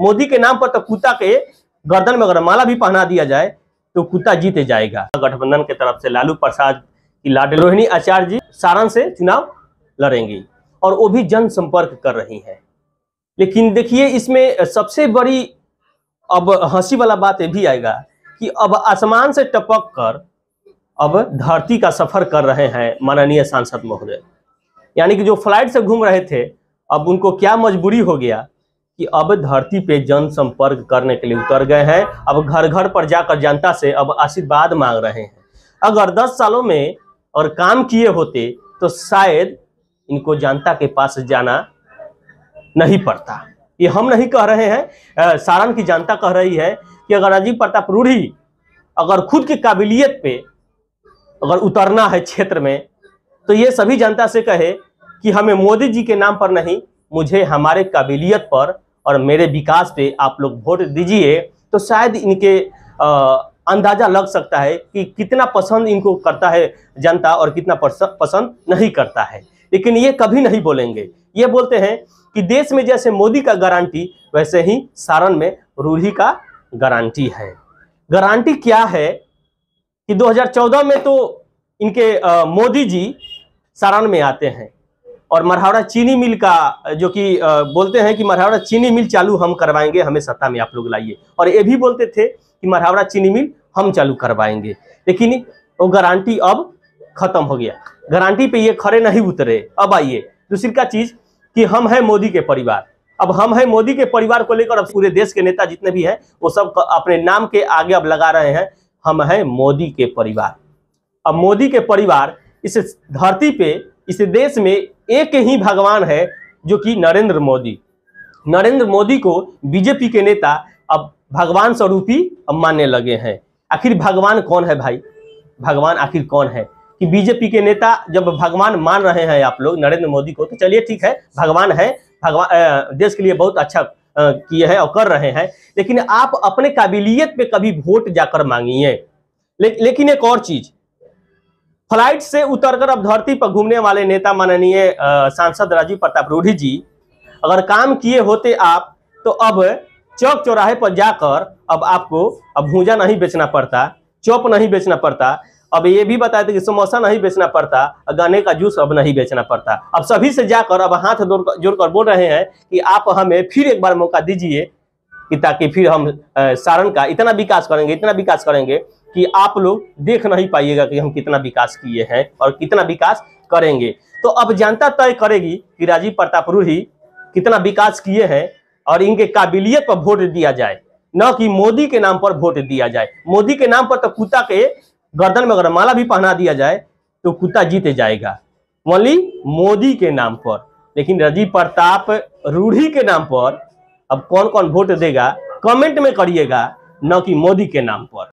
मोदी के नाम पर तो कुत्ता के गर्दन में अगर माला भी पहना दिया जाए तो कुत्ता जीत जाएगा। गठबंधन की तरफ से लालू प्रसाद की लाडली रोहिणी आचार्य जी सारण से चुनाव लड़ेंगी और वो भी जनसंपर्क कर रही हैं। लेकिन देखिए इसमें सबसे बड़ी अब हंसी वाला बात ये भी आएगा कि अब आसमान से टपक कर अब धरती का सफर कर रहे हैं माननीय सांसद महोदय। यानी कि जो फ्लाइट से घूम रहे थे अब उनको क्या मजबूरी हो गया कि अब धरती पे जनसंपर्क करने के लिए उतर गए हैं। अब घर घर पर जाकर जनता से अब आशीर्वाद मांग रहे हैं। अगर 10 सालों में और काम किए होते तो शायद इनको जनता के पास जाना नहीं पड़ता। ये हम नहीं कह रहे हैं, सारण की जनता कह रही है कि अगर राजीव प्रताप रूढ़ी अगर खुद की काबिलियत पे अगर उतरना है क्षेत्र में तो ये सभी जनता से कहे कि हमें मोदी जी के नाम पर नहीं, मुझे हमारे काबिलियत पर और मेरे विकास पे आप लोग वोट दीजिए। तो शायद इनके अंदाजा लग सकता है कि कितना पसंद इनको करता है जनता और कितना पसंद नहीं करता है। लेकिन ये कभी नहीं बोलेंगे। ये बोलते हैं कि देश में जैसे मोदी का गारंटी वैसे ही सारण में रूढ़ी का गारंटी है। गारंटी क्या है कि 2014 में तो इनके मोदी जी सारण में आते हैं और मरहावड़ा चीनी मिल का जो कि बोलते हैं कि मरहावड़ा चीनी मिल चालू हम करवाएंगे, हमें सत्ता में आप लोग लाइए। और ये भी बोलते थे कि मरहावड़ा चीनी मिल हम चालू करवाएंगे। लेकिन वो गारंटी अब खत्म हो गया, गारंटी पे ये खड़े नहीं उतरे। अब आइए दूसरी का चीज कि हम हैं मोदी के परिवार। अब हम हैं मोदी के परिवार को लेकर अब पूरे देश के नेता जितने भी हैं वो सब अपने नाम के आगे अब लगा रहे हैं, हम हैं मोदी के परिवार। अब मोदी के परिवार इस धरती पे इस देश में एक ही भगवान है जो कि नरेंद्र मोदी। नरेंद्र मोदी को बीजेपी के नेता अब भगवान स्वरूप ही अब मानने लगे हैं। आखिर भगवान कौन है भाई? भगवान आखिर कौन है कि बीजेपी के नेता जब भगवान मान रहे हैं आप लोग नरेंद्र मोदी को, तो चलिए ठीक है, भगवान है, भगवान देश के लिए बहुत अच्छा किए हैं और कर रहे हैं। लेकिन आप अपने काबिलियत पे कभी वोट जाकर मांगिए। लेकिन एक और चीज, फ्लाइट से उतरकर अब धरती पर घूमने वाले नेता माननीय सांसद राजीव प्रताप रूढ़ी जी अगर काम किए होते आप तो अब चौक चौराहे पर जाकर अब आपको अब भूजा नहीं बेचना पड़ता, चॉप नहीं बेचना पड़ता, अब ये भी बताए थे कि समोसा नहीं बेचना पड़ता, गन्ने का जूस अब नहीं बेचना पड़ता। अब सभी से जाकर अब हाथ जोड़कर बोल रहे हैं कि आप हमें फिर एक बार मौका दीजिए कि ताकि फिर हम सारण का इतना विकास करेंगे कि आप लोग देख नहीं पाइएगा कि हम कितना विकास किए हैं और कितना विकास करेंगे। तो अब जनता तय करेगी कि राजीव प्रताप रूढ़ी कितना विकास किए हैं और इनके काबिलियत पर वोट दिया जाए, न कि मोदी के नाम पर वोट दिया जाए। मोदी के नाम पर तो कुत्ता के गर्दन में अगर माला भी पहना दिया जाए तो कुत्ता जीत जाएगा, ओनली मोदी के नाम पर। लेकिन राजीव प्रताप रूढ़ी के नाम पर अब कौन कौन वोट देगा कमेंट में करिएगा, न कि मोदी के नाम पर।